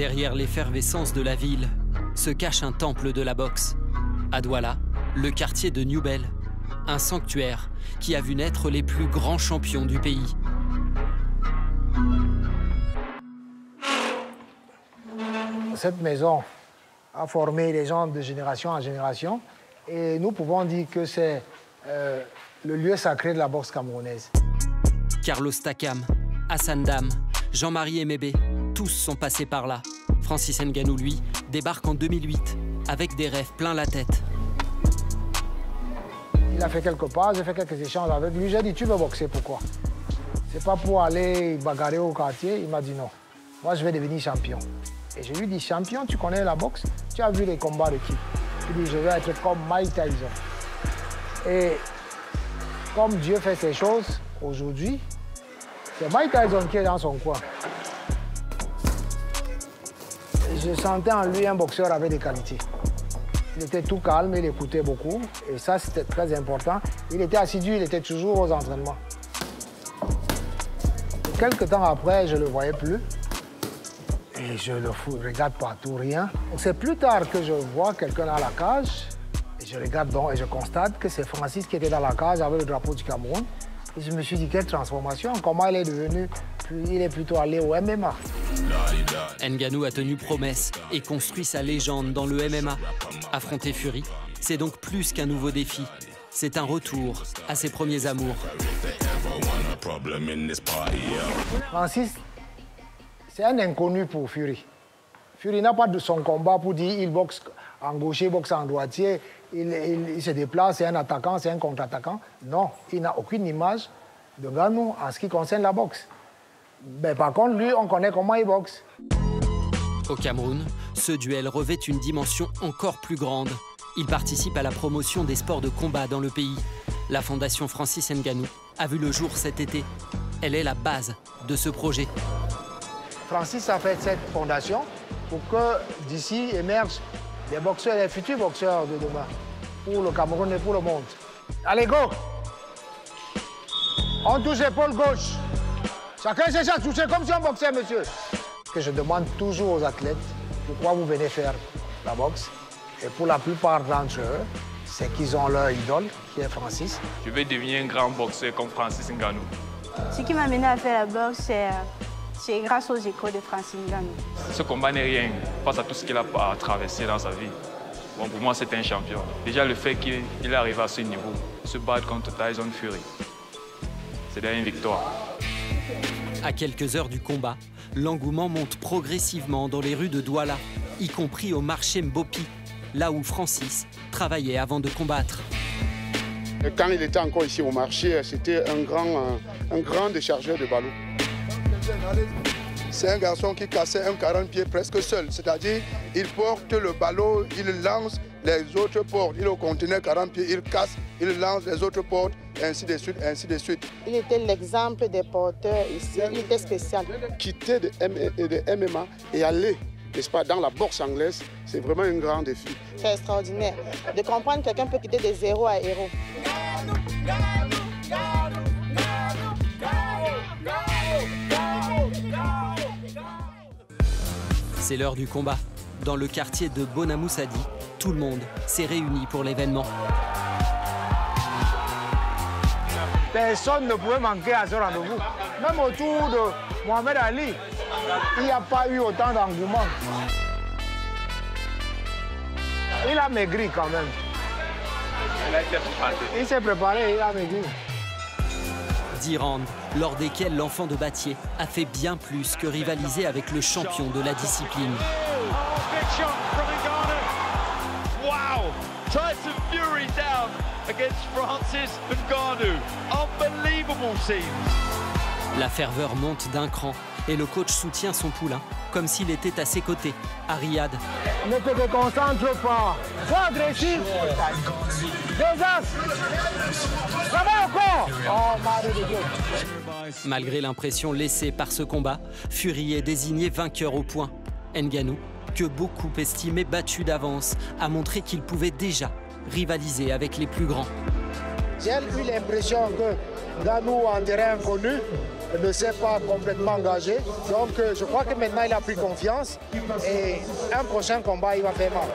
Derrière l'effervescence de la ville se cache un temple de la boxe. À Douala, le quartier de New Bell, un sanctuaire qui a vu naître les plus grands champions du pays. Cette maison a formé les gens de génération en génération et nous pouvons dire que c'est le lieu sacré de la boxe camerounaise. Carlos Takam, Hassan Dam, Jean-Marie Emebe, tous sont passés par là. Francis Ngannou, lui, débarque en 2008 avec des rêves plein la tête. Il a fait quelques pas, j'ai fait quelques échanges avec lui. J'ai dit, tu veux boxer, pourquoi? C'est pas pour aller bagarrer au quartier. Il m'a dit non. Moi, je vais devenir champion. Et je lui dis, champion, tu connais la boxe? Tu as vu les combats de qui? Il dit, je veux être comme Mike Tyson. Et comme Dieu fait ses choses aujourd'hui, c'est Mike Tyson qui est dans son coin. Je sentais en lui un boxeur avec des qualités. Il était tout calme, il écoutait beaucoup. Et ça, c'était très important. Il était assidu, il était toujours aux entraînements. Et quelques temps après, je ne le voyais plus. Et je le regarde partout, rien. C'est plus tard que je vois quelqu'un dans la cage. Et je regarde donc et je constate que c'est Francis qui était dans la cage avec le drapeau du Cameroun. Et je me suis dit, quelle transformation, comment il est devenu, il est plutôt allé au MMA. Ngannou a tenu promesse et construit sa légende dans le MMA. Affronter Fury, c'est donc plus qu'un nouveau défi. C'est un retour à ses premiers amours. Francis, c'est un inconnu pour Fury. Fury n'a pas de son combat pour dire il boxe en gaucher, boxe en droitier, il se déplace, c'est un attaquant, c'est un contre-attaquant. Non, il n'a aucune image de Ngannou en ce qui concerne la boxe. Mais par contre, lui, on connaît comment il boxe. Au Cameroun, ce duel revêt une dimension encore plus grande. Il participe à la promotion des sports de combat dans le pays. La fondation Francis Ngannou a vu le jour cet été. Elle est la base de ce projet. Francis a fait cette fondation pour que d'ici émergent des boxeurs, des futurs boxeurs de demain, pour le Cameroun et pour le monde. Allez, go! On touche l'épaule gauche. Chacun cherche à toucher comme si on boxait, monsieur. Que je demande toujours aux athlètes pourquoi vous venez faire la boxe. Et pour la plupart d'entre eux, c'est qu'ils ont leur idole, qui est Francis. Je veux devenir un grand boxeur comme Francis Ngannou. Ce qui m'a amené à faire la boxe, c'est grâce aux échos de Francis Ngannou. Ce combat n'est rien face à tout ce qu'il a traversé dans sa vie. Bon, pour moi, c'est un champion. Déjà, le fait qu'il est arrivé à ce niveau, se battre contre Tyson Fury, c'est déjà une victoire. À quelques heures du combat, l'engouement monte progressivement dans les rues de Douala, y compris au marché Mbopi, là où Francis travaillait avant de combattre. Quand il était encore ici au marché, c'était un grand déchargeur de ballons. C'est un garçon qui cassait un 40 pieds presque seul, c'est-à-dire il porte le ballon, il lance, les autres portent. Il est au conteneur 40 pieds, il casse, il lance, les autres portent, et ainsi de suite, ainsi de suite. Il était l'exemple des porteurs ici, il était spécial. Quitter de MMA et aller, n'est-ce pas, dans la boxe anglaise, c'est vraiment un grand défi. C'est extraordinaire de comprendre que quelqu'un peut quitter de zéro à héros. C'est l'heure du combat. Dans le quartier de Bonamoussadi, tout le monde s'est réuni pour l'événement. Personne ne pouvait manquer à ce rendez-vous. Même autour de Mohamed Ali, il n'y a pas eu autant d'engouement. Il a maigri quand même. Il s'est préparé, il a maigri. 10 rounds, lors desquels l'enfant de Batier a fait bien plus que rivaliser avec le champion de la discipline. Wow! Tyson Fury down against Francis Ngannou. Unbelievable scene. La ferveur monte d'un cran et le coach soutient son poulain comme s'il était à ses côtés, à Riyad. Ne te déconcentre pas. Sois agressif. Des as. Travaille encore. Oh, Marie de Dieu. Malgré l'impression laissée par ce combat, Fury est désigné vainqueur au point. Ngannou, que beaucoup estimaient battu d'avance, a montré qu'il pouvait déjà rivaliser avec les plus grands. J'ai eu l'impression que Ngannou, en terrain inconnu, ne s'est pas complètement engagé. Donc je crois que maintenant il a pris confiance et un prochain combat il va faire mal.